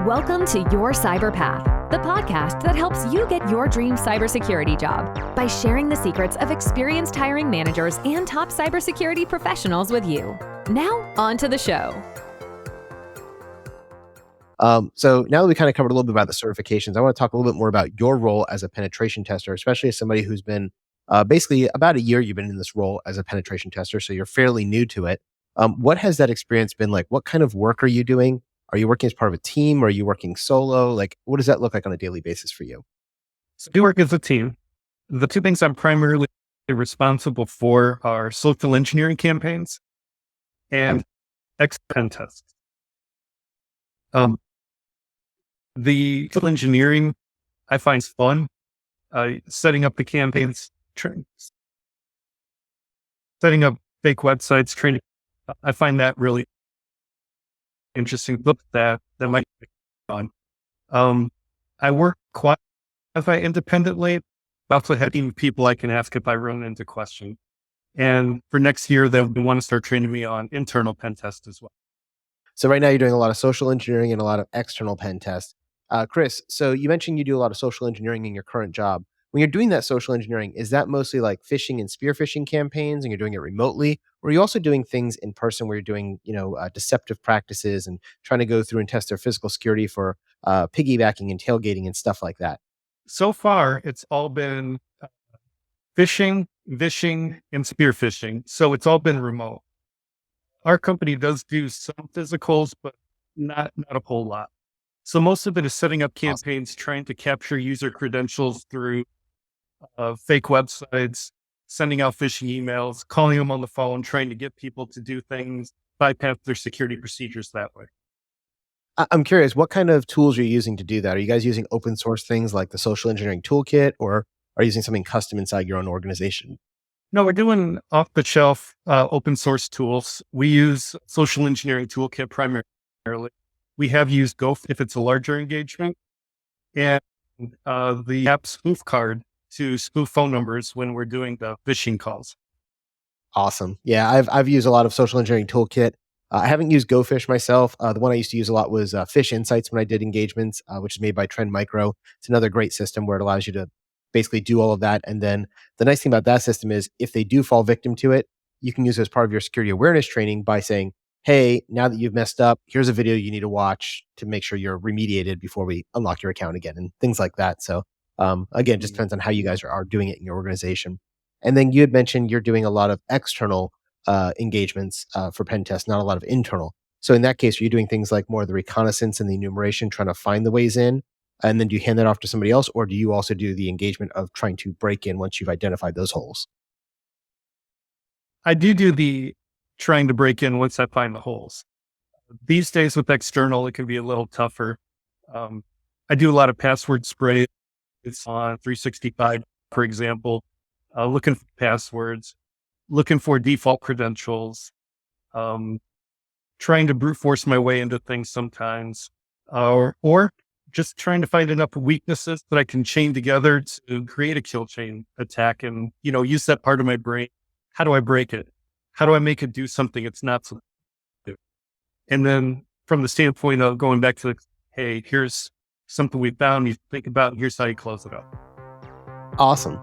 Welcome to Your Cyber Path, the podcast that helps you get your dream cybersecurity job by sharing the secrets of experienced hiring managers and top cybersecurity professionals with you. Now, on to the show. So now that we kind of covered a little bit about the certifications, I want to talk a little bit more about your role as a penetration tester, especially as somebody who's been basically about a year you've been in this role as a penetration tester, so you're fairly new to it. What has that experience been like? What kind of work are you doing? Are you working as part of a team? Or are you working solo? Like, what does that look like on a daily basis for you? So we work as a team. The two things I'm primarily responsible for are social engineering campaigns and pen tests. The social engineering I find fun. Setting up the campaigns, setting up fake websites, training. I find that really interesting. Look at that might be fun. I work quite independently. I also have people I can ask if I run into questions. And for next year, they want to start training me on internal pen tests as well. So right now you're doing a lot of social engineering and a lot of external pen tests. Chris, so you mentioned you do a lot of social engineering in your current job. When you're doing that social engineering, is that mostly like phishing and spear phishing campaigns and you're doing it remotely? Or are you also doing things in person where you're doing, deceptive practices and trying to go through and test their physical security for piggybacking and tailgating and stuff like that? So far, it's all been phishing, vishing, and spear phishing. So it's all been remote. Our company does do some physicals, but not a whole lot. So most of it is setting up campaigns, trying to capture user credentials through fake websites, sending out phishing emails, calling them on the phone, trying to get people to do things, bypass their security procedures that way. I'm curious, what kind of tools are you using to do that? Are you guys using open source things like the social engineering toolkit, or are you using something custom inside your own organization? No, we're doing off-the-shelf open source tools. We use social engineering toolkit primarily. We have used Go if it's a larger engagement, and the app spoof card to spoof phone numbers when we're doing the phishing calls. Awesome. Yeah, I've used a lot of social engineering toolkit. I haven't used GoFish myself. The one I used to use a lot was Fish Insights when I did engagements, which is made by Trend Micro. It's another great system where it allows you to basically do all of that. And then the nice thing about that system is if they do fall victim to it, you can use it as part of your security awareness training by saying, hey, now that you've messed up, here's a video you need to watch to make sure you're remediated before we unlock your account again and things like that. So again, it just depends on how you guys are doing it in your organization. And then you had mentioned you're doing a lot of external engagements for pen tests, not a lot of internal. So in that case, are you doing things like more of the reconnaissance and the enumeration, trying to find the ways in? And then do you hand that off to somebody else? Or do you also do the engagement of trying to break in once you've identified those holes? I do the trying to break in once I find the holes. These days with external, it can be a little tougher. I do a lot of password spray. It's on 365, for example, looking for passwords, looking for default credentials, trying to brute force my way into things sometimes, or just trying to find enough weaknesses that I can chain together to create a kill chain attack and, use that part of my brain. How do I break it? How do I make it do something it's not supposed to do? And then from the standpoint of going back to, hey, here's something we found, you think about, here's how you close it up. Awesome.